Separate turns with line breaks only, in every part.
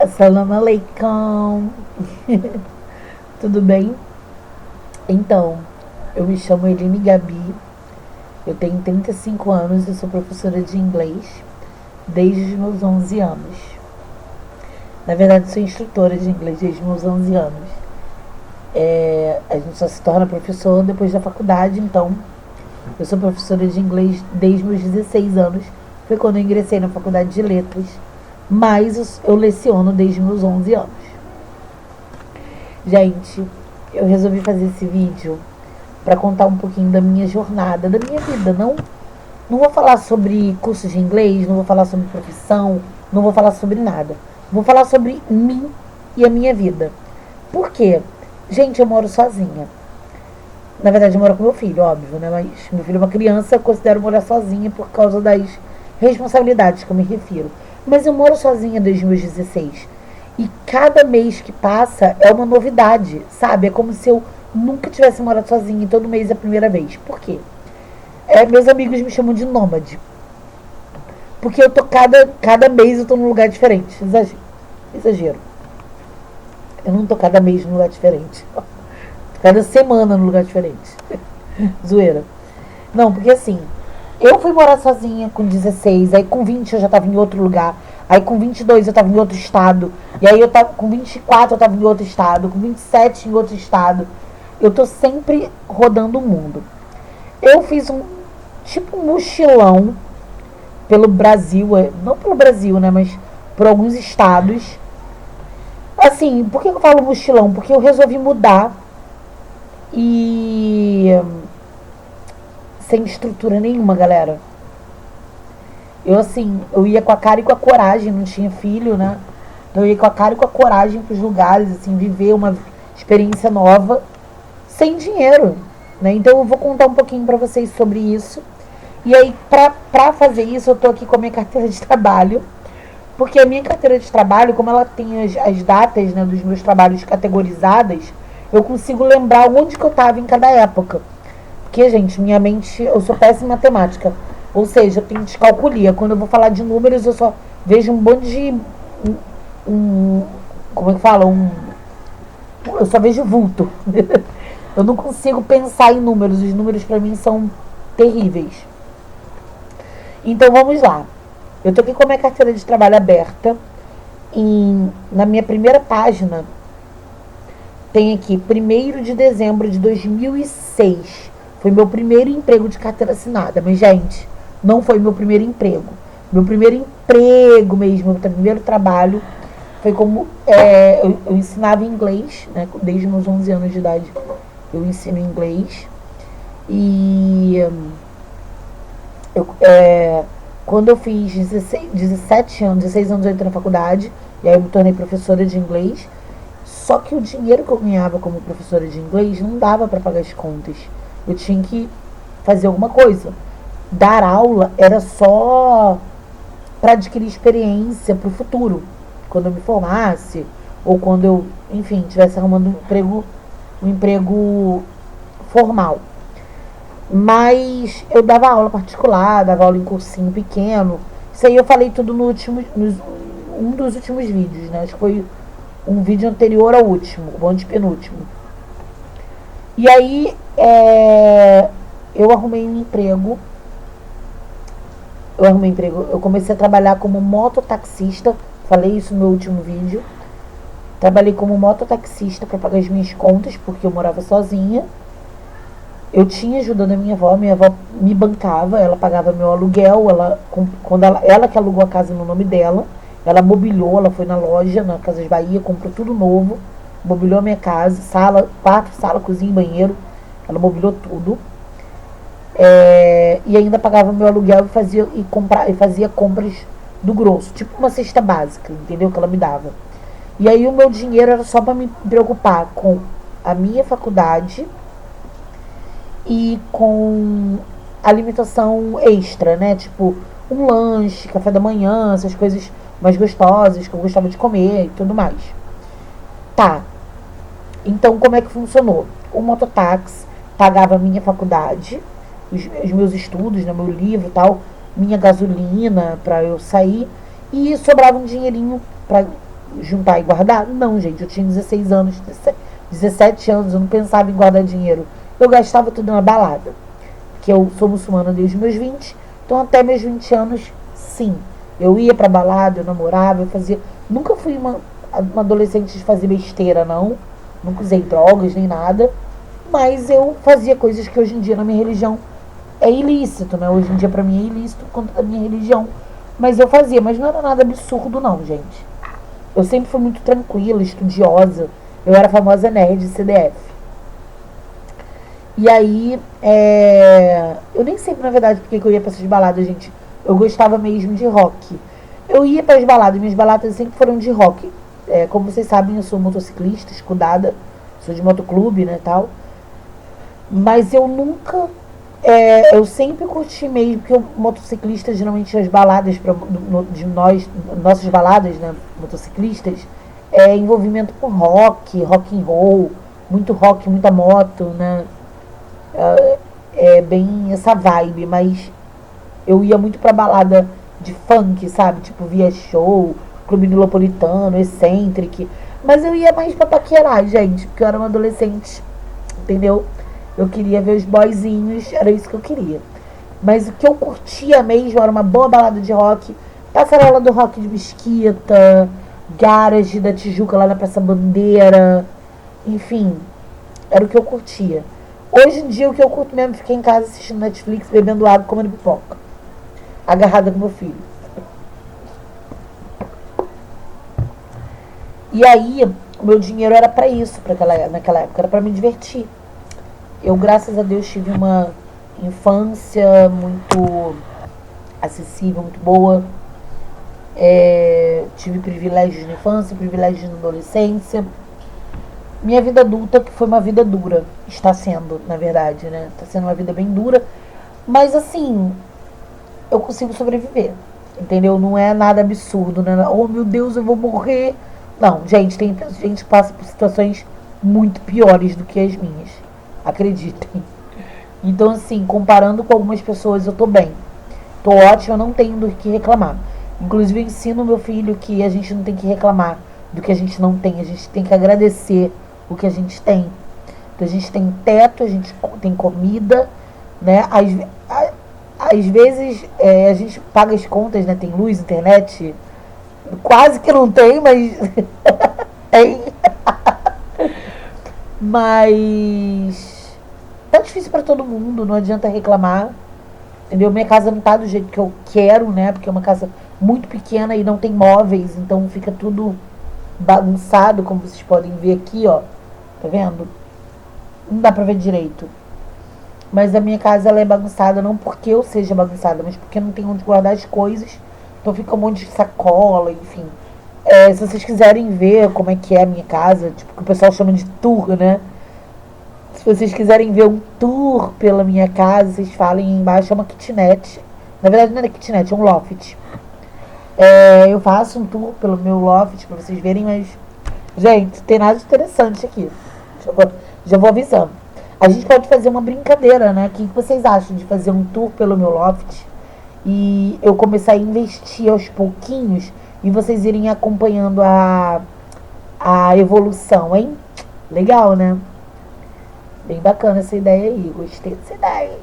Assalamu alaikum. Tudo bem? Então, eu me chamo Eline Gabi, eu tenho 35 anos e sou professora de inglês desde os meus 11 anos. Na verdade, sou instrutora de inglês desde os meus 11 anos. A gente só se torna professor depois da faculdade, então eu sou professora de inglês desde os meus 16 anos. Foi quando eu ingressei na faculdade de letras, mas eu leciono desde meus 11 anos. Gente, eu resolvi fazer esse vídeo para contar um pouquinho da minha jornada, da minha vida. Não vou falar sobre curso de inglês, não vou falar sobre profissão, não vou falar sobre nada. Vou falar sobre mim e a minha vida. Por quê? Gente, eu moro sozinha. Na verdade, eu moro com meu filho, óbvio, né? Mas meu filho é uma criança, eu considero morar sozinha por causa das responsabilidades que eu me refiro. Mas eu moro sozinha desde os meus 16. E cada mês que passa é uma novidade, sabe? É como se eu nunca tivesse morado sozinha e todo mês é a primeira vez. Por quê? Meus amigos me chamam de nômade. Porque eu tô cada mês eu tô num lugar diferente. Exagero. Eu não tô cada mês num lugar diferente. Cada semana num lugar diferente. Zoeira. Não, porque assim, eu fui morar sozinha com 16, aí com 20 eu já tava em outro lugar, aí com 22 eu tava em outro estado, e aí eu tava com 24 eu tava em outro estado, com 27 em outro estado. Eu tô sempre rodando o mundo. Eu fiz um mochilão pelo Brasil, não pelo Brasil, né, mas por alguns estados. Assim, por que eu falo mochilão? Porque eu resolvi mudar e sem estrutura nenhuma, galera. Eu ia com a cara e com a coragem, não tinha filho, né? Então eu ia com a cara e com a coragem pros lugares, assim, viver uma experiência nova, sem dinheiro, né? Então eu vou contar um pouquinho pra vocês sobre isso. E aí, pra fazer isso, eu tô aqui com a minha carteira de trabalho, porque a minha carteira de trabalho, como ela tem as datas, né, dos meus trabalhos categorizadas, eu consigo lembrar onde que eu tava em cada época. Porque, gente, minha mente, eu sou péssima em matemática. Ou seja, eu tenho descalculia. Quando eu vou falar de números, eu só vejo um monte de... como é que fala? Eu só vejo vulto. Eu não consigo pensar em números. Os números pra mim são terríveis. Então, vamos lá. Eu tô aqui com a minha carteira de trabalho aberta. Na minha primeira página, tem aqui, 1º de dezembro de 2006. Foi meu primeiro emprego de carteira assinada. Mas, gente, não foi meu primeiro emprego. Meu primeiro emprego mesmo, meu primeiro trabalho, foi como... eu ensinava inglês, né? Desde meus 11 anos de idade eu ensino inglês. E... quando eu fiz 16 anos eu entrei na faculdade. E aí eu me tornei professora de inglês. Só que o dinheiro que eu ganhava como professora de inglês não dava para pagar as contas. Eu tinha que fazer alguma coisa. Dar aula era só para adquirir experiência para o futuro. Quando eu me formasse, ou quando eu, enfim, estivesse arrumando um emprego formal. Mas eu dava aula particular, dava aula em cursinho pequeno. Isso aí eu falei tudo um dos últimos vídeos, né? Acho que foi um vídeo anterior ao último, o antepenúltimo. E aí, eu arrumei um emprego. Eu comecei a trabalhar como mototaxista. Falei isso no meu último vídeo. Trabalhei como mototaxista para pagar as minhas contas, porque eu morava sozinha. Eu tinha ajuda da minha avó me bancava, ela pagava meu aluguel, quando ela que alugou a casa no nome dela, ela mobiliou, ela foi na loja, na Casas Bahia, comprou tudo novo, mobiliou a minha casa, quarto, sala, cozinha e banheiro, ela mobiliou tudo. E ainda pagava meu aluguel e fazia compras do grosso, tipo uma cesta básica, entendeu? Que ela me dava. E aí o meu dinheiro era só para me preocupar com a minha faculdade e com alimentação extra, né? Tipo, um lanche, café da manhã, essas coisas mais gostosas que eu gostava de comer e tudo mais. Tá. Então, como é que funcionou? O mototáxi pagava a minha faculdade, os meus estudos, né, meu livro e tal, minha gasolina pra eu sair, e sobrava um dinheirinho pra juntar e guardar? Não, gente, eu tinha 16 anos, 17 anos, eu não pensava em guardar dinheiro. Eu gastava tudo na balada. Porque eu sou muçulmana desde os meus 20, então até meus 20 anos, sim. Eu ia pra balada, eu namorava, eu fazia. Nunca fui uma adolescente de fazer besteira, não. Nunca usei drogas nem nada. Mas eu fazia coisas que hoje em dia na minha religião é ilícito, né? Hoje em dia pra mim é ilícito por conta da minha religião. Mas eu fazia, mas não era nada absurdo não, gente. Eu sempre fui muito tranquila, estudiosa. Eu era a famosa nerd CDF. E aí, eu nem sei, na verdade, porque eu ia pra essas baladas, gente. Eu gostava mesmo de rock. Eu ia para as baladas, minhas baladas sempre foram de rock. Como vocês sabem, eu sou motociclista, escudada. Sou de motoclube, né, tal. Mas eu nunca... eu sempre curti mesmo, porque o motociclista, geralmente as baladas de nossas baladas, né, motociclistas, envolvimento com rock, rock and roll, muito rock, muita moto, né? Bem essa vibe, mas eu ia muito pra balada de funk, sabe? Tipo Via Show, Clube Nilopolitano, Eccentric. Mas eu ia mais pra paquerar, gente, porque eu era uma adolescente, entendeu? Eu queria ver os boyzinhos, era isso que eu queria. Mas o que eu curtia mesmo era uma boa balada de rock, Passarela do Rock de Mesquita, Garage da Tijuca lá na Praça Bandeira, enfim, era o que eu curtia. Hoje em dia o que eu curto mesmo é ficar em casa assistindo Netflix, bebendo água, comendo pipoca, agarrada com meu filho. E aí, o meu dinheiro era pra isso, naquela época, era pra me divertir. Eu, graças a Deus, tive uma infância muito acessível, muito boa. Tive privilégios na infância, privilégios na adolescência. Minha vida adulta, que foi uma vida dura, está sendo, na verdade, né? Está sendo uma vida bem dura, mas assim, eu consigo sobreviver, entendeu? Não é nada absurdo, né? Oh, meu Deus, eu vou morrer. Não, gente, tem gente que passa por situações muito piores do que as minhas, acreditem. Então, assim, comparando com algumas pessoas, eu tô bem. Tô ótima, não tenho do que reclamar. Inclusive, eu ensino meu filho que a gente não tem que reclamar do que a gente não tem. A gente tem que agradecer o que a gente tem. Então, a gente tem teto, a gente tem comida, né? Às vezes, a gente paga as contas, né? Tem luz, internet. Quase que não tem, mas tem. Mas tá difícil pra todo mundo, não adianta reclamar. Entendeu? Minha casa não tá do jeito que eu quero, né? Porque é uma casa muito pequena e não tem móveis, então fica tudo bagunçado, como vocês podem ver aqui, ó. Tá vendo? Não dá pra ver direito. Mas a minha casa, ela é bagunçada não porque eu seja bagunçada, mas porque não tem onde guardar as coisas. Então fica um monte de sacola, enfim. Se vocês quiserem ver como é que é a minha casa, tipo, que o pessoal chama de tour, né? Se vocês quiserem ver um tour pela minha casa, vocês falem aí embaixo, é uma kitnet. Na verdade não é kitnet, é um loft. Eu faço um tour pelo meu loft pra vocês verem, mas... Gente, tem nada de interessante aqui. Já vou avisando. A gente pode fazer uma brincadeira, né? O que vocês acham de fazer um tour pelo meu loft? E eu começar a investir aos pouquinhos e vocês irem acompanhando a evolução, hein? Legal, né? Bem bacana essa ideia aí. Gostei dessa ideia.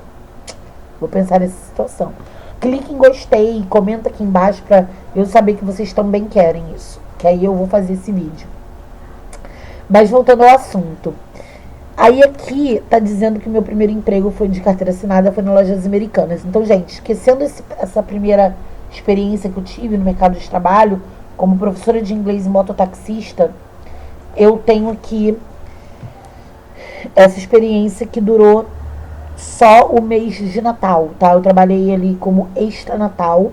Vou pensar nessa situação. Clique em gostei, comenta aqui embaixo pra eu saber que vocês também querem isso. Que aí eu vou fazer esse vídeo. Mas voltando ao assunto. Aí aqui tá dizendo que o meu primeiro emprego foi de carteira assinada, foi nas lojas americanas. Então, gente, esquecendo essa primeira experiência que eu tive no mercado de trabalho, como professora de inglês e mototaxista, eu tenho aqui essa experiência que durou só o mês de Natal, tá? Eu trabalhei ali como extra Natal.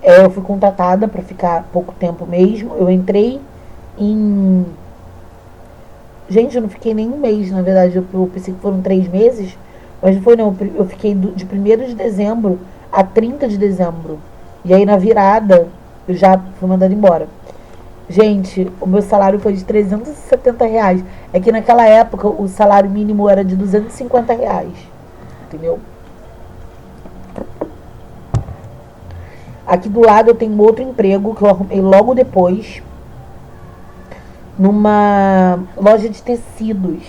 Eu fui contratada para ficar pouco tempo mesmo. Eu entrei em... Gente, eu não fiquei nem um mês, na verdade. Eu pensei que foram 3 meses, mas não foi não. Eu fiquei de 1º de dezembro a 30 de dezembro. E aí na virada eu já fui mandada embora. Gente, o meu salário foi de R$370. É que naquela época o salário mínimo era de R$250. Entendeu? Aqui do lado eu tenho outro emprego que eu arrumei logo depois. numa loja de tecidos.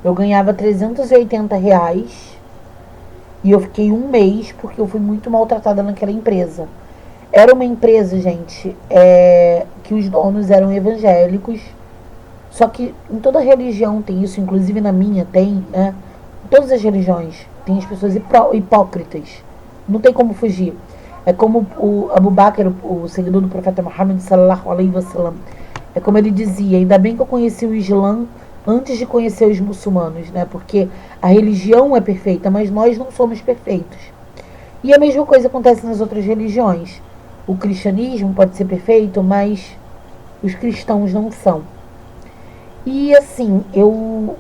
Eu ganhava R$ 380 e eu fiquei um mês porque eu fui muito maltratada naquela empresa. Era uma empresa, gente, que os donos eram evangélicos. Só que em toda religião tem isso, inclusive na minha tem, né? Em todas as religiões tem as pessoas hipócritas. Não tem como fugir. É como o Abu Bakr, o seguidor do profeta Muhammad sallallahu alaihi wasallam. É como ele dizia, ainda bem que eu conheci o Islã antes de conhecer os muçulmanos, né? Porque a religião é perfeita, mas nós não somos perfeitos. E a mesma coisa acontece nas outras religiões. O cristianismo pode ser perfeito, mas os cristãos não são. E assim,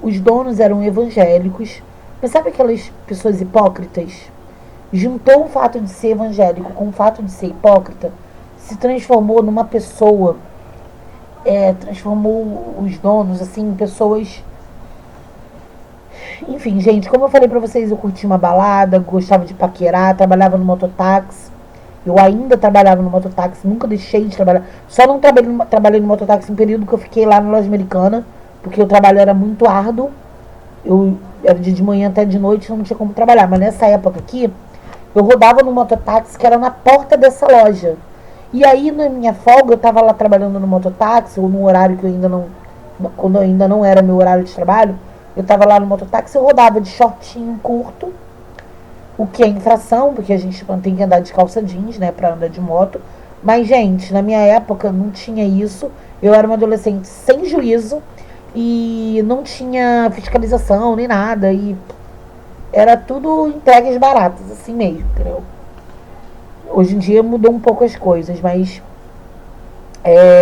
os donos eram evangélicos, mas sabe aquelas pessoas hipócritas? Juntou o fato de ser evangélico com o fato de ser hipócrita, se transformou numa pessoa, transformou os donos assim em pessoas. Enfim, gente, como eu falei pra vocês, eu curti uma balada, gostava de paquerar, trabalhava no mototáxi. Eu ainda trabalhava no mototáxi, nunca deixei de trabalhar. Só não trabalhei no mototáxi no período que eu fiquei lá na loja americana, porque o trabalho era muito árduo. Eu era de manhã até de noite, não tinha como trabalhar. Mas nessa época aqui, eu rodava no mototáxi que era na porta dessa loja. E aí, na minha folga, eu tava lá trabalhando no mototáxi, ou no horário que eu ainda não... Quando ainda não era meu horário de trabalho, eu tava lá no mototáxi, eu rodava de shortinho curto, o que é infração, porque a gente tem que andar de calça jeans, né, pra andar de moto. Mas, gente, na minha época não tinha isso. Eu era uma adolescente sem juízo e não tinha fiscalização nem nada. E era tudo entregas baratas, assim mesmo, entendeu? Hoje em dia mudou um pouco as coisas, mas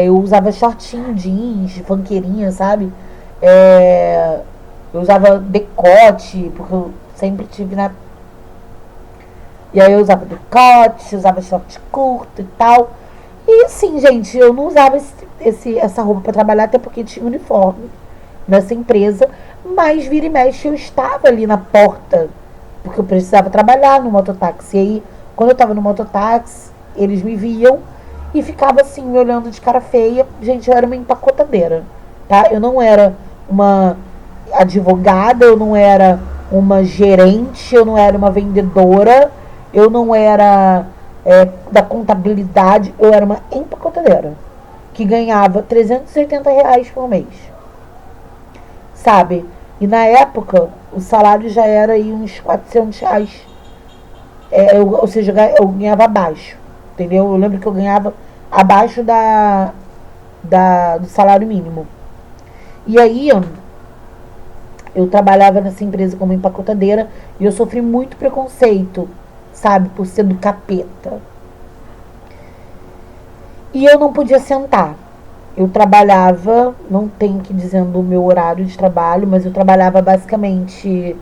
eu usava shortinho, jeans, funkeirinha, sabe? Eu usava decote, porque eu sempre tive na... E aí eu usava decote, usava short curto e tal. E assim, gente, eu não usava essa roupa pra trabalhar, até porque tinha uniforme nessa empresa. Mas vira e mexe eu estava ali na porta, porque eu precisava trabalhar no mototáxi. E aí, quando eu tava no mototáxi, eles me viam e ficava assim, me olhando de cara feia. Gente, eu era uma empacotadeira, tá? Eu não era uma advogada, eu não era uma gerente, eu não era uma vendedora, eu não era da contabilidade, eu era uma empacotadeira que ganhava R$ 380 por mês, sabe? E na época o salário já era aí uns R$ 400, ou seja, eu ganhava abaixo, entendeu? Eu lembro que eu ganhava abaixo do salário mínimo. E aí eu trabalhava nessa empresa como empacotadeira e eu sofri muito preconceito, sabe, por ser do capeta. E eu não podia sentar. Eu trabalhava, não tenho que dizendo o meu horário de trabalho, mas eu trabalhava basicamente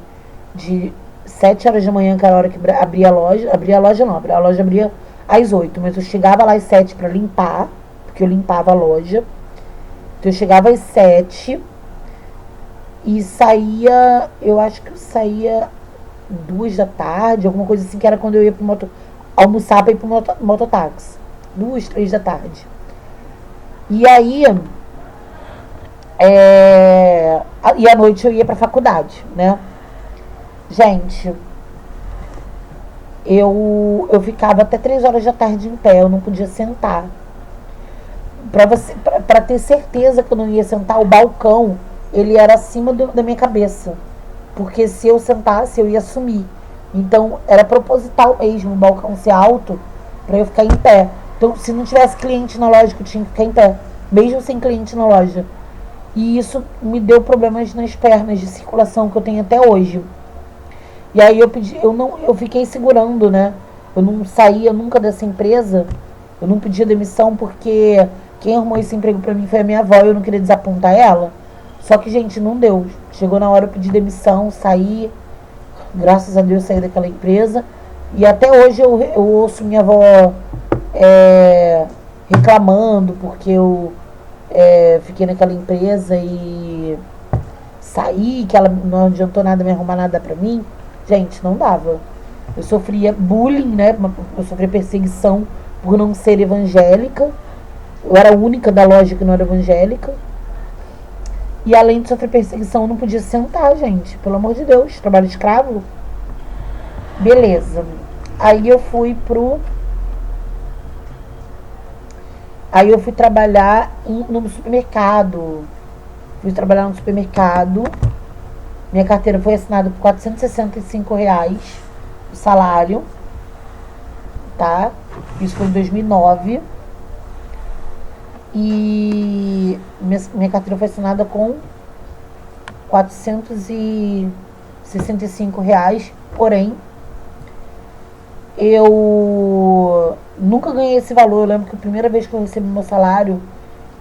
de 7 horas da manhã, que era a hora que abria a loja. A loja abria às 8, mas eu chegava lá às 7 para limpar, porque eu limpava a loja. Então eu chegava às 7 e saía, eu acho que eu saía 2 da tarde, alguma coisa assim, que era quando eu ia almoçar pra ir pro mototáxi. 2, 3 da tarde. E aí, e à noite eu ia pra faculdade, né? Gente, eu ficava até 3 horas da tarde em pé, eu não podia sentar. Pra ter certeza que eu não ia sentar, o balcão, ele era acima da minha cabeça. Porque se eu sentasse, eu ia sumir. Então, era proposital mesmo o balcão ser alto pra eu ficar em pé. Então, se não tivesse cliente na loja, eu tinha que ficar em pé. Mesmo sem cliente na loja. E isso me deu problemas nas pernas de circulação que eu tenho até hoje. E aí eu fiquei segurando, né? Eu não saía nunca dessa empresa. Eu não pedia demissão porque quem arrumou esse emprego pra mim foi a minha avó e eu não queria desapontar ela. Só que, gente, não deu. Chegou na hora eu pedir demissão, saí. Graças a Deus saí daquela empresa. E até hoje eu ouço minha avó reclamando porque eu fiquei naquela empresa e saí, que ela não adiantou nada me arrumar nada pra mim. Gente, não dava. Eu sofria bullying, né? Eu sofria perseguição por não ser evangélica. Eu era a única da loja que não era evangélica. E além de sofrer perseguição, eu não podia sentar, gente. Pelo amor de Deus, trabalho escravo. Beleza. Aí eu fui trabalhar no supermercado. Fui trabalhar no supermercado. Minha carteira foi assinada por R$ 465 o salário, tá? Isso foi em 2009. E minha carteira foi assinada com R$ 465, porém eu nunca ganhei esse valor. Eu lembro que a primeira vez que eu recebi meu salário,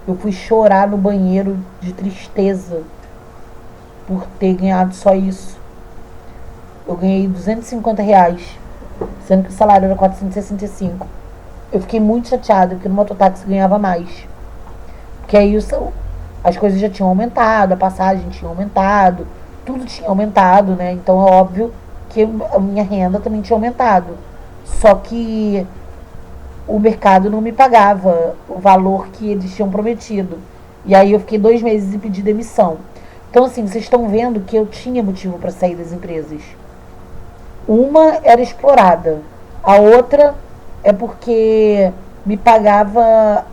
eu fui chorar no banheiro de tristeza por ter ganhado só isso. Eu ganhei R$ 250, sendo que o salário era 465. Eu fiquei muito chateada, porque no mototáxi ganhava mais. Porque aí as coisas já tinham aumentado, a passagem tinha aumentado, tudo tinha aumentado, né? Então é óbvio que a minha renda também tinha aumentado. Só que o mercado não me pagava o valor que eles tinham prometido. E aí eu fiquei 2 meses e pedi demissão. Então, assim, vocês estão vendo que eu tinha motivo para sair das empresas. Uma era explorada, a outra é porque me pagava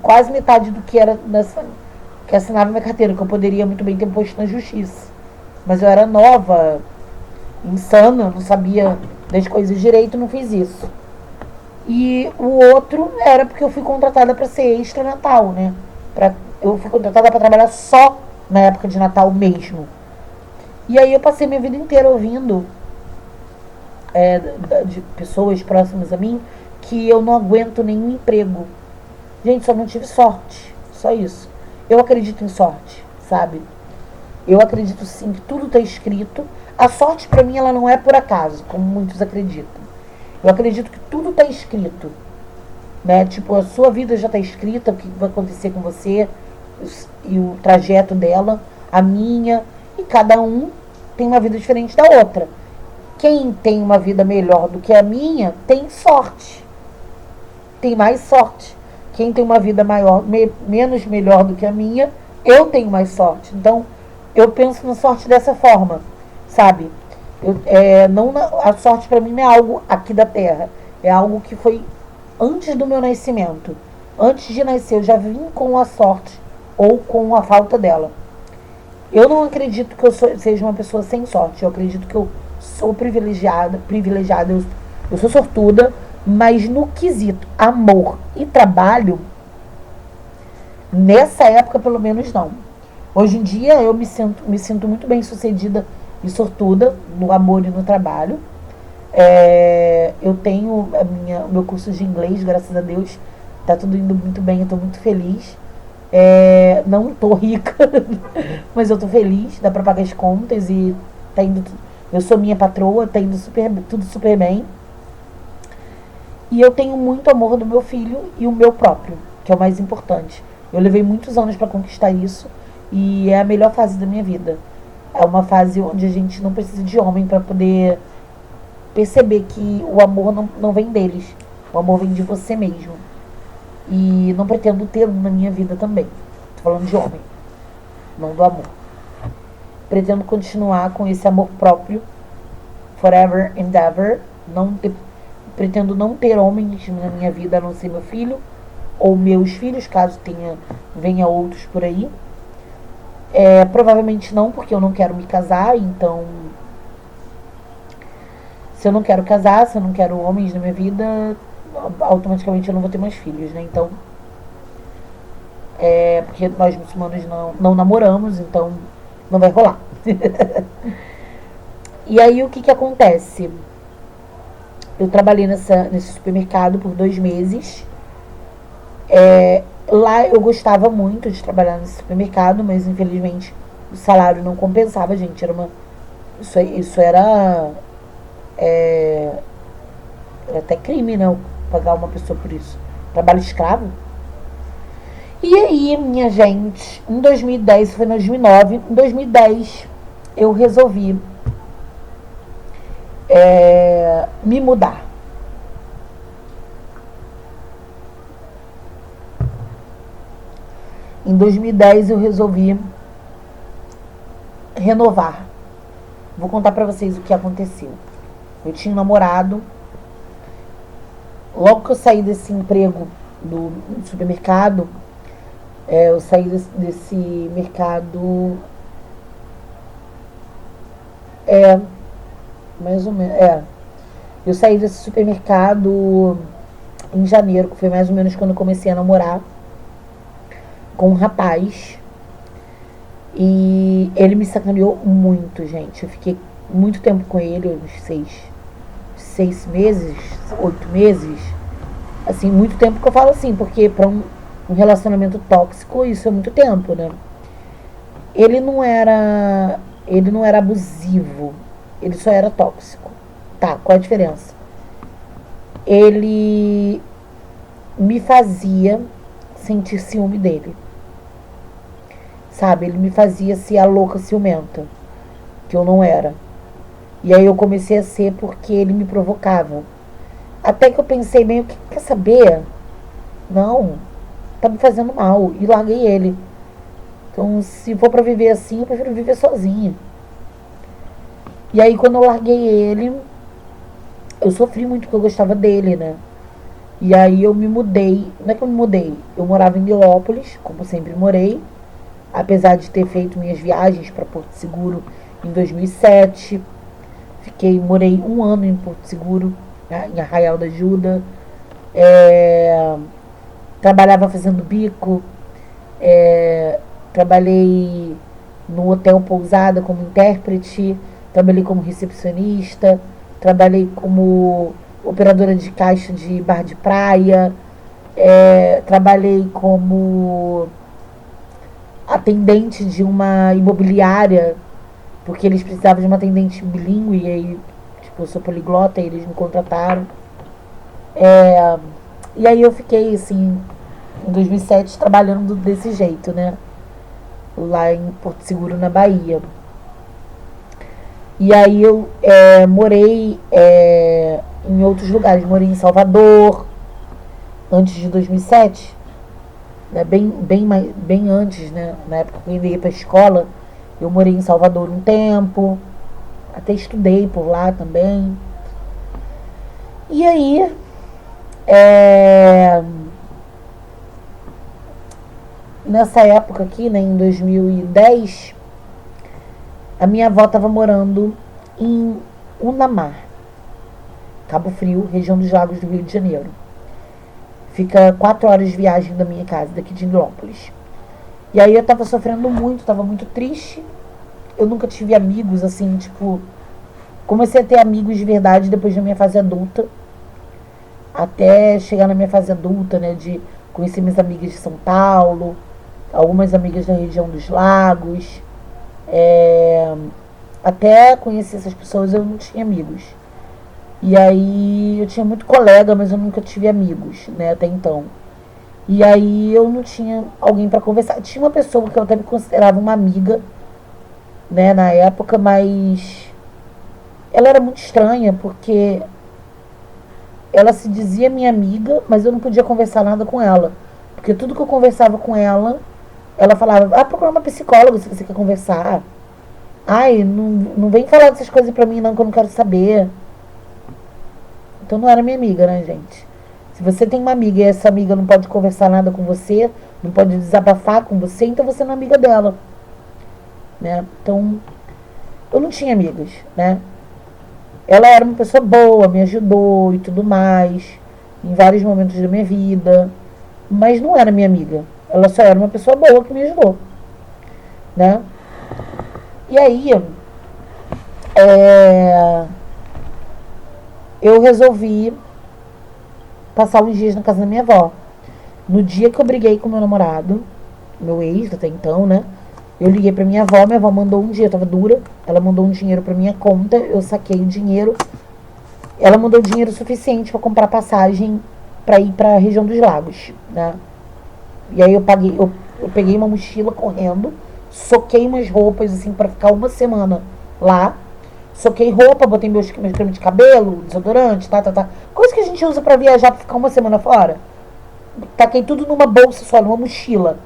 quase metade do que era que assinava minha carteira, que eu poderia muito bem ter posto na justiça. Mas eu era nova, insana, não sabia das coisas direito, não fiz isso. E o outro era porque eu fui contratada para ser extra Natal, né? Eu fui contratada para trabalhar só na época de Natal mesmo. E aí eu passei minha vida inteira ouvindo de pessoas próximas a mim que eu não aguento nenhum emprego. Gente, só não tive sorte. Só isso. Eu acredito em sorte, sabe? Eu acredito sim que tudo está escrito. A sorte pra mim ela não é por acaso, como muitos acreditam. Eu acredito que tudo está escrito, né? Tipo, a sua vida já está escrita, o que vai acontecer com você e o trajeto dela, a minha, e cada um tem uma vida diferente da outra. Quem tem uma vida melhor do que a minha tem sorte, tem mais sorte. Quem tem uma vida menos melhor do que a minha, eu tenho mais sorte. Então eu penso na sorte dessa forma, sabe? A sorte para mim não é algo aqui da terra, é algo que foi antes do meu nascimento. Antes de nascer eu já vim com a sorte ou com a falta dela. Eu não acredito que eu seja uma pessoa sem sorte. Eu acredito que eu sou privilegiada, eu sou sortuda, mas no quesito amor e trabalho, nessa época pelo menos não. Hoje em dia eu me sinto muito bem sucedida e sortuda no amor e no trabalho. Eu tenho o meu curso de inglês, graças a Deus, tá tudo indo muito bem, eu tô muito feliz. Não tô rica, mas eu tô feliz, dá pra pagar as contas e tá indo. Eu sou minha patroa, tá indo tudo super bem. E eu tenho muito amor do meu filho e o meu próprio, que é o mais importante. Eu levei muitos anos pra conquistar isso e é a melhor fase da minha vida. É uma fase onde a gente não precisa de homem pra poder perceber que o amor não vem deles. O amor vem de você mesmo. E não pretendo ter um na minha vida também. Tô falando de homem, não do amor. Pretendo continuar com esse amor próprio, forever and ever. Pretendo não ter homens na minha vida, a não ser meu filho ou meus filhos, caso venha outros por aí. Provavelmente não, porque eu não quero me casar. Então, se eu não quero casar, se eu não quero homens na minha vida, automaticamente eu não vou ter mais filhos, né? Então, porque nós muçulmanos não namoramos, então não vai rolar. E aí o que acontece? Eu trabalhei nesse supermercado por 2 meses. Lá eu gostava muito de trabalhar nesse supermercado, mas infelizmente o salário não compensava, gente. Isso era até crime, né? Pagar uma pessoa por isso. Trabalho escravo. E aí, minha gente, em 2010, foi em 2009, em 2010 eu resolvi me mudar. Em 2010 eu resolvi renovar. Vou contar pra vocês o que aconteceu. Eu tinha um namorado. Logo que eu saí desse emprego do supermercado, eu saí desse mercado, mais ou menos, eu saí desse supermercado em janeiro, que foi mais ou menos quando eu comecei a namorar com um rapaz. E ele me sacaneou muito, gente. Eu fiquei muito tempo com ele, uns 6 meses, 8 meses. Assim, muito tempo que eu falo assim, porque pra um relacionamento tóxico, isso é muito tempo, né? Ele não era. Ele não era abusivo. Ele só era tóxico. Tá, qual a diferença? Ele me fazia sentir ciúme dele. Sabe? Ele me fazia ser a louca ciumenta. Que eu não era. E aí eu comecei a ser porque ele me provocava. Até que eu pensei meio que, quer saber? Não, tá me fazendo mal. E larguei ele. Então, se for pra viver assim, eu prefiro viver sozinha. E aí, quando eu larguei ele, eu sofri muito porque eu gostava dele, né? E aí eu me mudei. Não é que eu me mudei. Eu morava em Nilópolis, como sempre morei. Apesar de ter feito minhas viagens para Porto Seguro em 2007. Morei um ano em Porto Seguro, né, em Arraial da Ajuda. Trabalhava fazendo bico. Trabalhei no Hotel Pousada como intérprete. Trabalhei como recepcionista. Trabalhei como operadora de caixa de bar de praia. Trabalhei como atendente de uma imobiliária, porque eles precisavam de uma atendente bilíngue, e aí, tipo, eu sou poliglota, e eles me contrataram. E aí eu fiquei, assim, em 2007, trabalhando desse jeito, né? Lá em Porto Seguro, na Bahia. E aí eu morei em outros lugares. Morei em Salvador, antes de 2007. Né? Bem antes, né? Na época que eu ainda ia pra escola, eu morei em Salvador um tempo. Até estudei por lá também. E aí, nessa época aqui, né, em 2010, a minha avó estava morando em Unamar, Cabo Frio, região dos Lagos do Rio de Janeiro. Fica 4 horas de viagem da minha casa, daqui de Nilópolis. E aí eu tava sofrendo muito, tava muito triste. Eu nunca tive amigos, assim, tipo... Comecei a ter amigos de verdade depois da minha fase adulta. Até chegar na minha fase adulta, né, de conhecer minhas amigas de São Paulo, algumas amigas da região dos Lagos. Até conhecer essas pessoas eu não tinha amigos. E aí eu tinha muito colega, mas eu nunca tive amigos, né, até então. E aí eu não tinha alguém pra conversar. Tinha uma pessoa que eu até me considerava uma amiga, né, na época, mas ela era muito estranha, porque ela se dizia minha amiga, mas eu não podia conversar nada com ela. Porque tudo que eu conversava com ela, ela falava, procura uma psicóloga se você quer conversar. Ai, não vem falar dessas coisas pra mim não, que eu não quero saber. Então não era minha amiga, né, gente? Se você tem uma amiga e essa amiga não pode conversar nada com você, não pode desabafar com você, então você não é amiga dela, né? Então, eu não tinha amigas, né? Ela era uma pessoa boa, me ajudou e tudo mais, em vários momentos da minha vida, mas não era minha amiga. Ela só era uma pessoa boa que me ajudou, né? E aí, eu resolvi passar uns dias na casa da minha avó. No dia que eu briguei com meu namorado, meu ex até então, né? Eu liguei pra minha avó mandou um dia, eu tava dura, ela mandou um dinheiro pra minha conta, eu saquei o dinheiro, ela mandou dinheiro suficiente pra comprar passagem pra ir pra região dos Lagos, né? E aí eu peguei uma mochila correndo, soquei umas roupas assim pra ficar uma semana lá, soquei roupa, botei meus creme de cabelo, desodorante, tá. Coisa que a gente usa pra viajar, pra ficar uma semana fora. Taquei tudo numa bolsa só, numa mochila.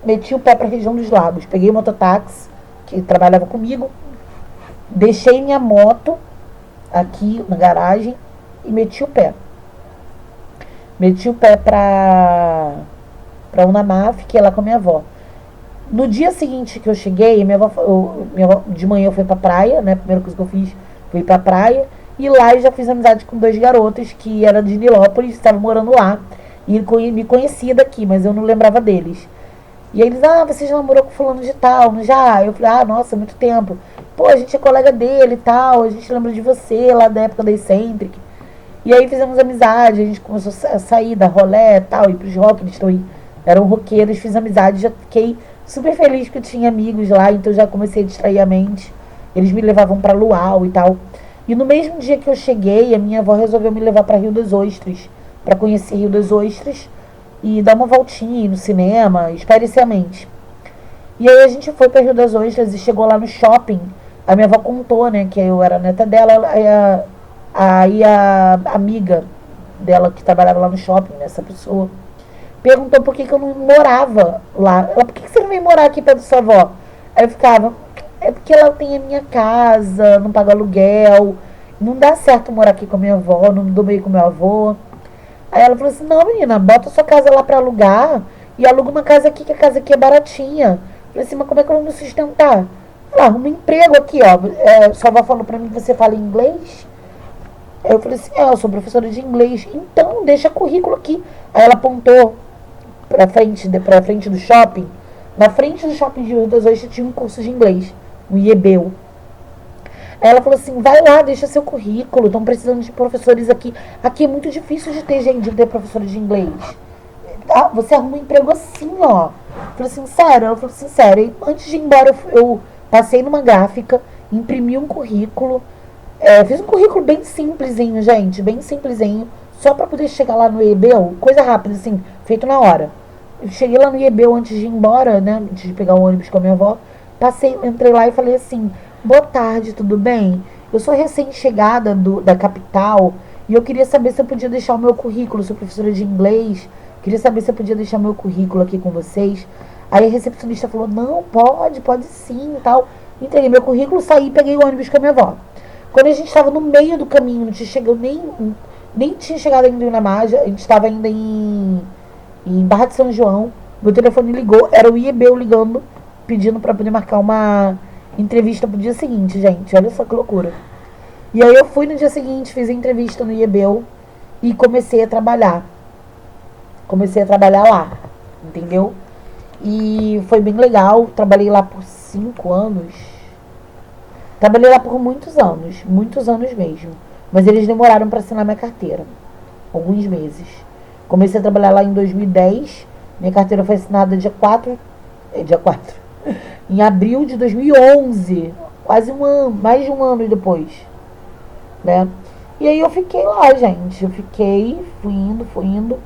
meti o pé para a região dos lagos. Peguei o mototáxi, que trabalhava comigo, deixei minha moto aqui na garagem e meti o pé. Meti o pé pra Unamar, fiquei lá com a minha avó. No dia seguinte que eu cheguei, minha avó, de manhã eu fui pra praia, né? A primeira coisa que eu fiz foi ir pra praia. E lá eu já fiz amizade com 2 garotos que eram de Nilópolis, estavam morando lá. E me conhecia daqui, mas eu não lembrava deles. E eles, você já namorou com fulano de tal, não já? Eu falei, nossa, muito tempo. Pô, a gente é colega dele e tal, a gente lembra de você lá da época da Eccentric. E aí fizemos amizade, a gente começou a sair da rolé e tal, ir pros rock, eles eram roqueiros, fiz amizade, já fiquei super feliz que eu tinha amigos lá, então já comecei a distrair a mente. Eles me levavam pra Luau e tal. E no mesmo dia que eu cheguei, a minha avó resolveu me levar pra Rio das Ostras, pra conhecer Rio das Ostras e dar uma voltinha no cinema, espairecer a mente. E aí a gente foi pra Rio das Ostras e chegou lá no shopping. A minha avó contou, né, que eu era neta dela, aí a amiga dela que trabalhava lá no shopping, né, essa pessoa, perguntou por que eu não morava lá. Ela, por que você não vem morar aqui perto da sua avó? Aí eu ficava, é porque ela tem a minha casa, não paga aluguel, não dá certo morar aqui com a minha avó, não me dou bem com meu avô. Aí ela falou assim, não menina, bota sua casa lá pra alugar e aluga uma casa aqui, que a casa aqui é baratinha. Eu falei assim, mas como é que eu vou me sustentar? Ela, arruma um emprego aqui, ó. Sua avó falou pra mim que você fala inglês. Aí eu falei assim, eu sou professora de inglês, então deixa currículo aqui. Aí ela apontou pra frente do shopping. Na frente do shopping de Rio das Ostras tinha um curso de inglês, um IEBEU. Aí ela falou assim, vai lá, deixa seu currículo, estão precisando de professores aqui. Aqui é muito difícil de ter gente, de ter professor de inglês. Você arruma um emprego assim, ó. Eu falei assim, sério? Ela falou assim, sério. E antes de ir embora, eu passei numa gráfica, imprimi um currículo, fiz um currículo bem simplesinho, gente, bem simplesinho, só pra poder chegar lá no IEBEU, coisa rápida, assim, feito na hora. Eu cheguei lá no IEBEU antes de ir embora, né, antes de pegar o ônibus com a minha avó, entrei lá e falei assim, boa tarde, tudo bem? Eu sou recém-chegada da capital e eu queria saber se eu podia deixar o meu currículo, sou professora de inglês, queria saber se eu podia deixar meu currículo aqui com vocês. Aí a recepcionista falou, não, pode sim e tal. Entreguei meu currículo, saí e peguei o ônibus com a minha avó. Quando a gente estava no meio do caminho, não tinha chegado nem tinha chegado ainda em Unamar, a gente estava ainda em Barra de São João. Meu telefone ligou, era o IEBEU ligando, pedindo para poder marcar uma entrevista pro dia seguinte, gente. Olha só que loucura. E aí eu fui no dia seguinte, fiz a entrevista no IEBEU e comecei a trabalhar. Comecei a trabalhar lá, entendeu? E foi bem legal, trabalhei lá por 5 anos. Trabalhei lá por muitos anos mesmo. Mas eles demoraram para assinar minha carteira, alguns meses. Comecei a trabalhar lá em 2010, minha carteira foi assinada dia 4, em abril de 2011, quase um ano, mais de um ano depois, né? E aí eu fiquei lá, gente, fui indo,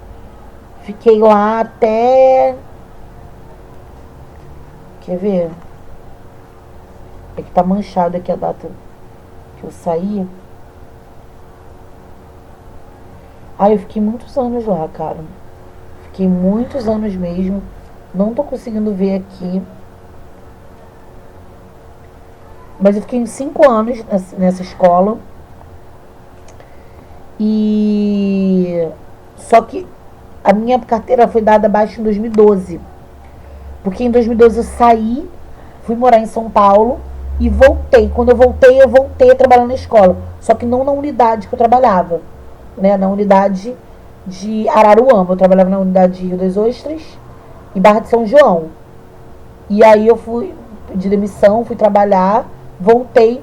fiquei lá até, quer ver? É que tá manchado aqui a data que eu saí. Eu fiquei muitos anos lá, cara. Fiquei muitos anos mesmo. Não tô conseguindo ver aqui. Mas eu fiquei 5 anos nessa escola. E só que a minha carteira foi dada abaixo em 2012. Porque em 2012 eu saí, fui morar em São Paulo e voltei. Quando eu voltei a trabalhar na escola. Só que não na unidade que eu trabalhava, né? Na unidade de Araruama. Eu trabalhava na unidade de Rio das Ostras e Barra de São João. E aí eu fui de demissão, fui trabalhar, voltei,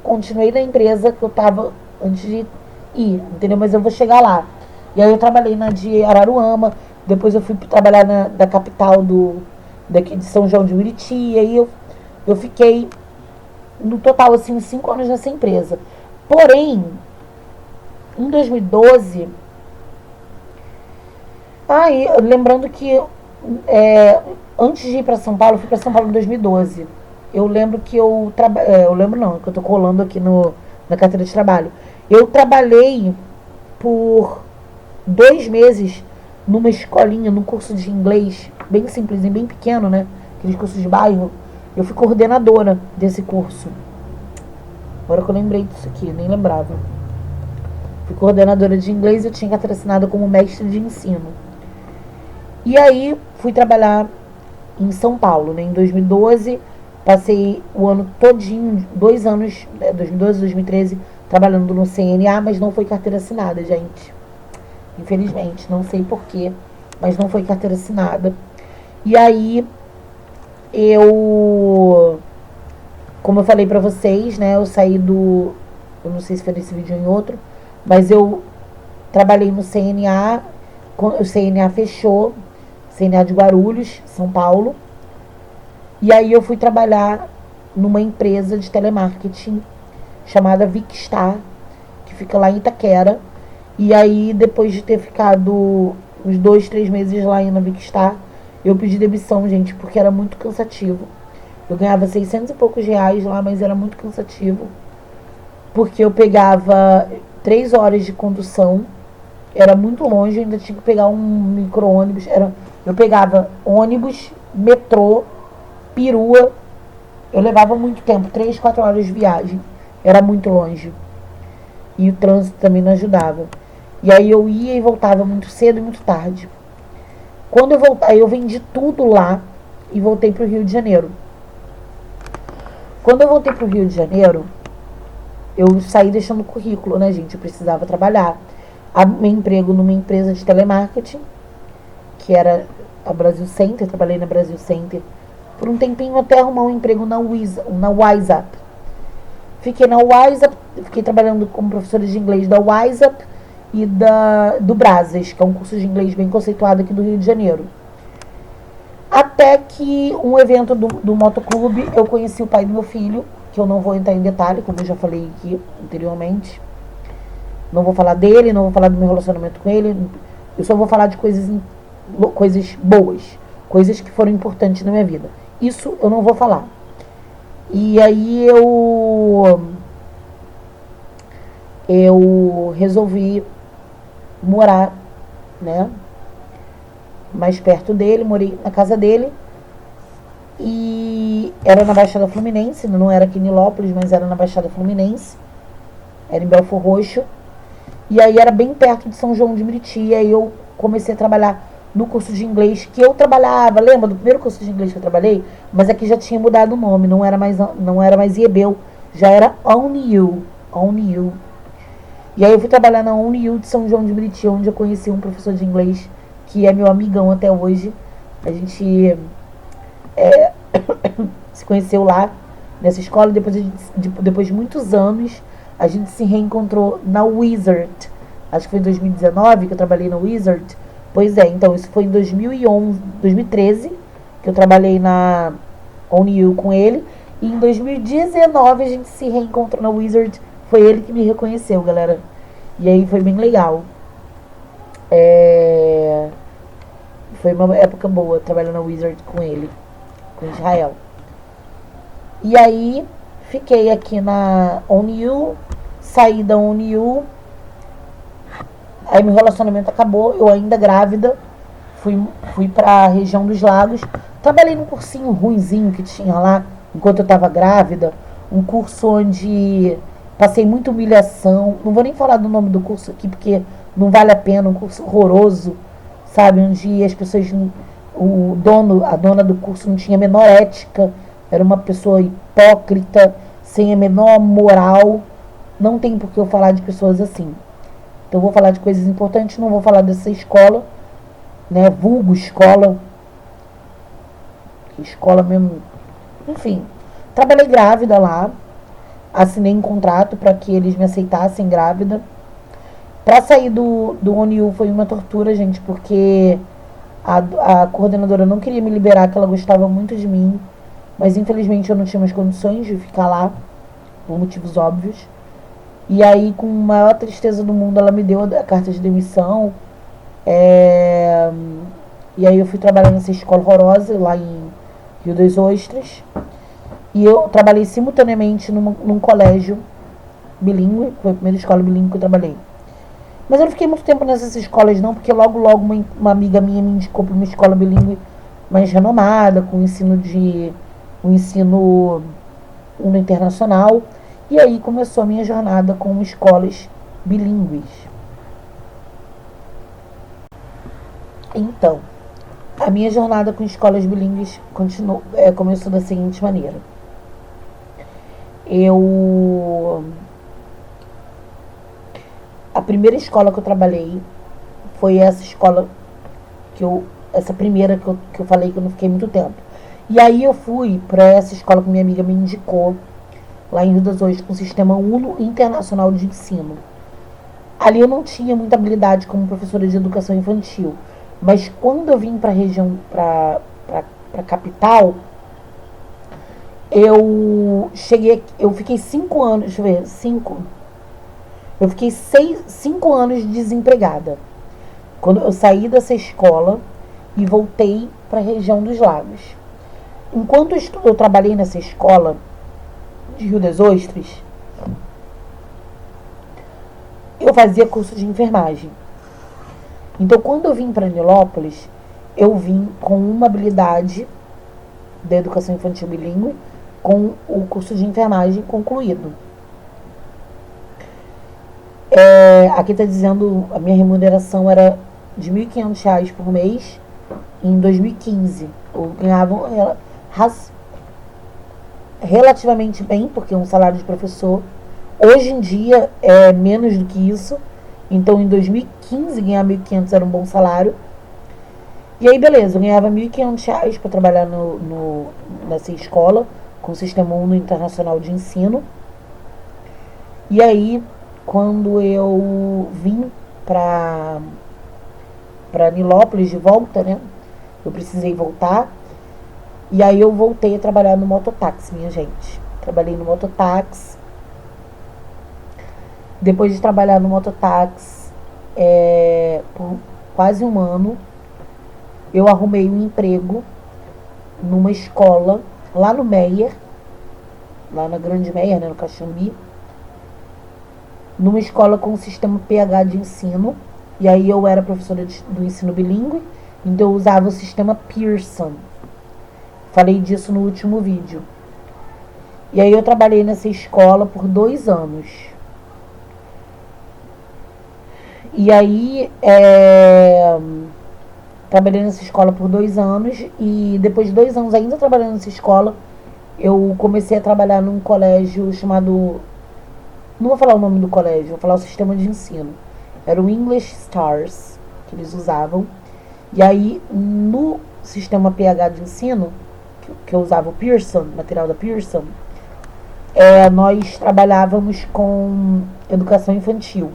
continuei na empresa que eu tava antes de ir, entendeu? Mas eu vou chegar lá. E aí eu trabalhei na de Araruama, depois eu fui trabalhar da capital daqui de São João de Meriti, e aí eu fiquei no total assim uns 5 anos nessa empresa. Porém, em 2012, lembrando que antes de ir para São Paulo, eu fui para São Paulo em 2012. Eu lembro que eu lembro não, que eu tô colando aqui na carteira de trabalho. Eu trabalhei por 2 meses numa escolinha, num curso de inglês, bem simplesinho, bem pequeno, né? Aqueles cursos de bairro. Eu fui coordenadora desse curso. Agora que eu lembrei disso aqui, nem lembrava. Fui coordenadora de inglês e eu tinha carteira assinada como mestre de ensino. E aí fui trabalhar em São Paulo, né? Em 2012, passei o ano todinho, 2 anos, 2012, 2013, trabalhando no CNA, mas não foi carteira assinada, gente. Infelizmente, não sei porquê, mas não foi carteira assinada. E aí, como eu falei pra vocês, né, eu saí do, eu não sei se foi nesse vídeo ou em outro, mas eu trabalhei no CNA, o CNA fechou, CNA de Guarulhos, São Paulo, e aí eu fui trabalhar numa empresa de telemarketing chamada Vicstar, que fica lá em Itaquera. E aí, depois de ter ficado uns 2, 3 meses lá na Vicstar, eu pedi demissão, gente, porque era muito cansativo. Eu ganhava 600 e poucos reais lá, mas era muito cansativo. Porque eu pegava 3 horas de condução, era muito longe, ainda tinha que pegar um micro-ônibus. Eu pegava ônibus, metrô, perua. Eu levava muito tempo, 3, 4 horas de viagem. Era muito longe. E o trânsito também não ajudava. E aí eu ia e voltava muito cedo e muito tarde. Quando eu voltei, eu vendi tudo lá e voltei para o Rio de Janeiro. Quando eu voltei para o Rio de Janeiro, eu saí deixando o currículo, né, gente? Eu precisava trabalhar. Meu emprego numa empresa de telemarketing, que era a Brasil Center, trabalhei na Brasil Center por um tempinho até arrumar um emprego na WhatsApp. Fiquei na WhatsApp, fiquei trabalhando como professora de inglês da WhatsApp e do Brazos, que é um curso de inglês bem conceituado aqui do Rio de Janeiro. Até que um evento do motoclube, eu conheci o pai do meu filho, que eu não vou entrar em detalhe, como eu já falei aqui anteriormente. Não vou falar dele, não vou falar do meu relacionamento com ele. Eu só vou falar de coisas boas, coisas que foram importantes na minha vida. Isso eu não vou falar. E aí eu resolvi morar, né, mais perto dele, morei na casa dele. E era na Baixada Fluminense, não era aqui em Nilópolis, mas era na Baixada Fluminense. Era em Belfor Roxo. E aí era bem perto de São João de Meriti. E aí eu comecei a trabalhar no curso de inglês que eu trabalhava. Lembra do primeiro curso de inglês que eu trabalhei? Mas aqui já tinha mudado o nome, não era mais IEBEL, já era ONYU. E aí eu fui trabalhar na ONYU de São João de Meriti, onde eu conheci um professor de inglês que é meu amigão até hoje. A gente se conheceu lá nessa escola. Depois de muitos anos, a gente se reencontrou na Wizard. Acho que foi em 2019 que eu trabalhei na Wizard. Pois é, então isso foi em 2013 que eu trabalhei na ONYU com ele. E em 2019 a gente se reencontrou na Wizard. Foi ele que me reconheceu, galera. E aí foi bem legal. Foi uma época boa trabalhando na Wizard com ele, com Israel. E aí fiquei aqui na ONYU, saí da ONYU. Aí meu relacionamento acabou, eu ainda grávida, fui pra região dos lagos. Trabalhei num cursinho ruinzinho que tinha lá, enquanto eu tava grávida. Um curso onde passei muita humilhação. Não vou nem falar do nome do curso aqui, porque não vale a pena, um curso horroroso, sabe? Onde as pessoas, a dona do curso não tinha a menor ética, era uma pessoa hipócrita, sem a menor moral. Não tem por que eu falar de pessoas assim. Então eu vou falar de coisas importantes, não vou falar dessa escola, né? Vulgo escola. Escola mesmo. Enfim, trabalhei grávida lá, assinei um contrato para que eles me aceitassem grávida. Para sair do ONYU foi uma tortura, gente, porque a coordenadora não queria me liberar, que ela gostava muito de mim, mas infelizmente eu não tinha mais condições de ficar lá, por motivos óbvios. E aí, com a maior tristeza do mundo, ela me deu a carta de demissão. E aí eu fui trabalhar nessa escola horrorosa, lá em Rio das Ostras. E eu trabalhei simultaneamente num colégio bilíngue, foi a primeira escola bilíngue que eu trabalhei. Mas eu não fiquei muito tempo nessas escolas não, porque logo uma amiga minha me indicou para uma escola bilíngue mais renomada, com um ensino internacional. E aí começou a minha jornada com escolas bilíngues. Então, a minha jornada com escolas bilíngues começou da seguinte maneira. A primeira escola que eu trabalhei foi essa escola essa primeira que eu falei que eu não fiquei muito tempo. E aí eu fui para essa escola que minha amiga me indicou, lá em Rio das Ostras, com o Sistema Uno Internacional de Ensino. Ali eu não tinha muita habilidade como professora de educação infantil, mas quando eu vim para a região, para a capital, eu fiquei 5 anos, deixa eu ver, eu fiquei 5 anos desempregada. Quando eu saí dessa escola e voltei para a região dos Lagos. Enquanto eu trabalhei nessa escola de Rio das Ostras, eu fazia curso de enfermagem. Então, quando eu vim para Nilópolis, eu vim com uma habilidade da educação infantil bilíngue, com o curso de enfermagem concluído. Aqui está dizendo a minha remuneração era de R$ 1.500 por mês em 2015. Eu ganhava relativamente bem, porque é um salário de professor. Hoje em dia é menos do que isso. Então, em 2015, ganhar R$ 1.500 era um bom salário. E aí, beleza, eu ganhava R$ 1.500 para trabalhar nessa escola, com o Sistema Uno Internacional de Ensino. E aí, quando eu vim para Nilópolis de volta, né? Eu precisei voltar. E aí eu voltei a trabalhar no mototáxi, minha gente. Trabalhei no mototáxi. Depois de trabalhar no mototáxi por quase um ano, eu arrumei um emprego numa escola lá no Meier, lá na Grande Meier, né, no Caxambi, numa escola com o sistema PH de ensino. E aí eu era professora do ensino bilíngue, então eu usava o sistema Pearson. Falei disso no último vídeo. E aí eu trabalhei nessa escola por 2 anos. E aí trabalhei nessa escola por 2 anos. E depois de 2 anos ainda trabalhando nessa escola, eu comecei a trabalhar num colégio chamado... Não vou falar o nome do colégio, vou falar o sistema de ensino. Era o English Stars que eles usavam. E aí no sistema PH de ensino, que eu usava o Pearson, material da Pearson, nós trabalhávamos com educação infantil.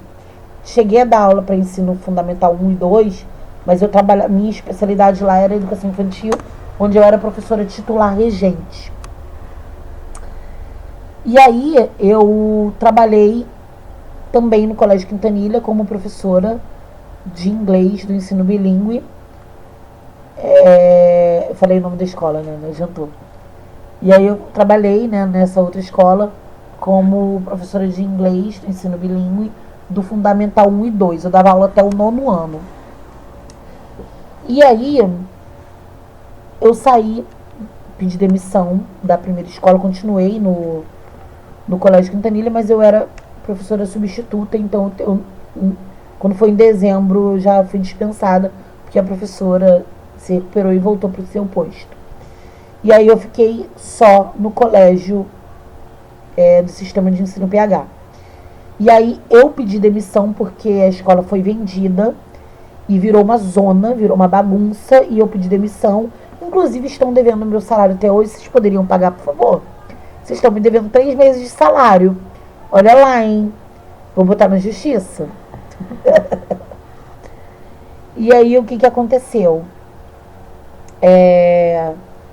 Cheguei a dar aula para ensino fundamental 1 e 2, mas minha especialidade lá era educação infantil, onde eu era professora titular regente. E aí eu trabalhei também no Colégio Quintanilha como professora de inglês do ensino bilíngue. Eu falei o nome da escola, né? Não adiantou. E aí eu trabalhei, né, nessa outra escola como professora de inglês do ensino bilíngue do Fundamental 1 e 2. Eu dava aula até o 9º ano. E aí eu saí, pedi demissão da primeira escola, continuei no Colégio Quintanilha, mas eu era professora substituta, então quando foi em dezembro eu já fui dispensada, porque a professora se recuperou e voltou para o seu posto. E aí eu fiquei só no colégio do sistema de ensino PH. E aí eu pedi demissão porque a escola foi vendida e virou uma zona, virou uma bagunça, e eu pedi demissão. Inclusive estão devendo meu salário até hoje, vocês poderiam pagar, por favor? Vocês estão me devendo 3 meses de salário. Olha lá, hein? Vou botar na justiça. E aí o que aconteceu?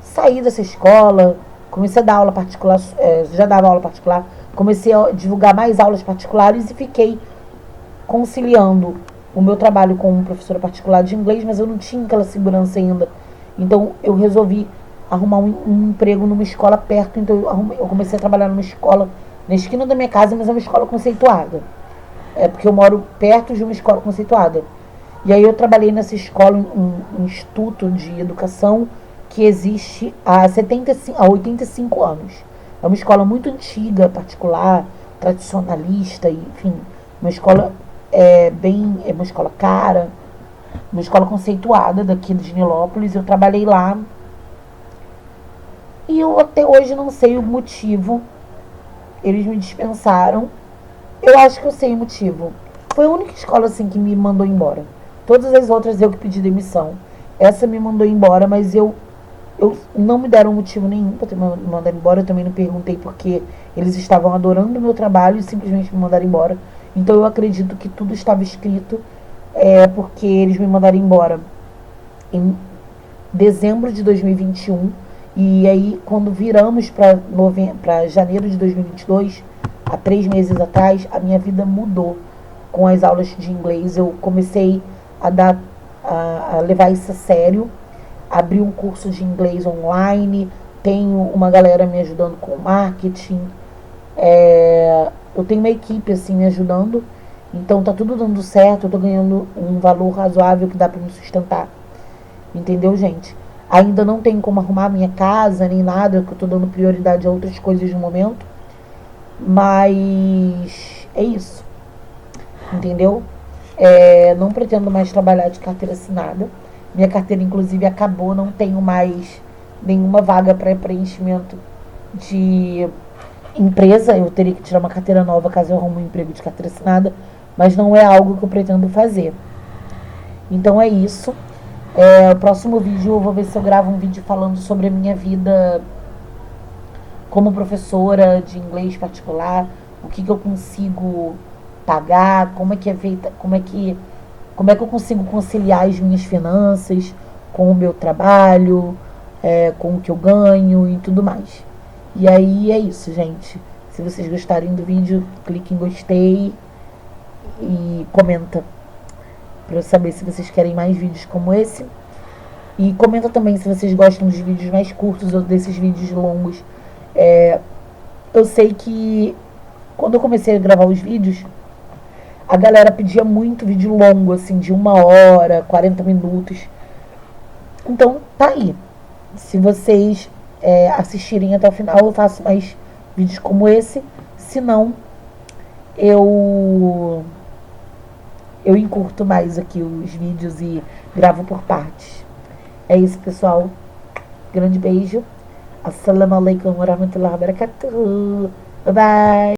Saí dessa escola, comecei a dar aula particular, já dava aula particular, comecei a divulgar mais aulas particulares e fiquei conciliando o meu trabalho como professora particular de inglês, mas eu não tinha aquela segurança ainda. Então eu resolvi arrumar um emprego numa escola perto, então eu comecei a trabalhar numa escola na esquina da minha casa, mas é uma escola conceituada. É porque eu moro perto de uma escola conceituada. E aí eu trabalhei nessa escola, um instituto de educação que existe há 85 anos. É uma escola muito antiga, particular, tradicionalista, enfim, uma escola é uma escola cara, uma escola conceituada daqui de Nilópolis. Eu trabalhei lá e eu até hoje não sei o motivo. Eles me dispensaram. Eu acho que eu sei o motivo. Foi a única escola assim que me mandou embora. Todas as outras eu que pedi demissão. Essa me mandou embora, mas eu não me deram motivo nenhum para me mandar embora. Eu também não perguntei porque eles estavam adorando o meu trabalho e simplesmente me mandaram embora. Então eu acredito que tudo estava escrito porque eles me mandaram embora em dezembro de 2021. E aí, quando viramos para janeiro de 2022, há 3 meses atrás, a minha vida mudou com as aulas de inglês. Eu comecei a levar isso a sério, abri um curso de inglês online, tenho uma galera me ajudando com marketing, eu tenho uma equipe assim me ajudando, então tá tudo dando certo, eu tô ganhando um valor razoável que dá para me sustentar. Entendeu, gente? Ainda não tenho como arrumar minha casa nem nada, que eu tô dando prioridade a outras coisas no momento. Mas é isso. Entendeu? Não pretendo mais trabalhar de carteira assinada. Minha carteira, inclusive, acabou. Não tenho mais nenhuma vaga para preenchimento de empresa. Eu teria que tirar uma carteira nova caso eu arrume um emprego de carteira assinada. Mas não é algo que eu pretendo fazer. Então é isso. O próximo vídeo eu vou ver se eu gravo um vídeo falando sobre a minha vida como professora de inglês particular, o que eu consigo pagar, como é que é feita, como é que eu consigo conciliar as minhas finanças com o meu trabalho, com o que eu ganho e tudo mais. E aí é isso, gente. Se vocês gostarem do vídeo, clique em gostei e comenta para eu saber se vocês querem mais vídeos como esse. E comenta também se vocês gostam dos vídeos mais curtos ou desses vídeos longos. Eu sei que quando eu comecei a gravar os vídeos, a galera pedia muito vídeo longo, assim, de 1 hora, 40 minutos. Então, tá aí. Se vocês assistirem até o final, eu faço mais vídeos como esse. Se não, eu encurto mais aqui os vídeos e gravo por partes. É isso, pessoal. Grande beijo. Assalamu alaikum warahmatullahi wabarakatuh. Bye bye.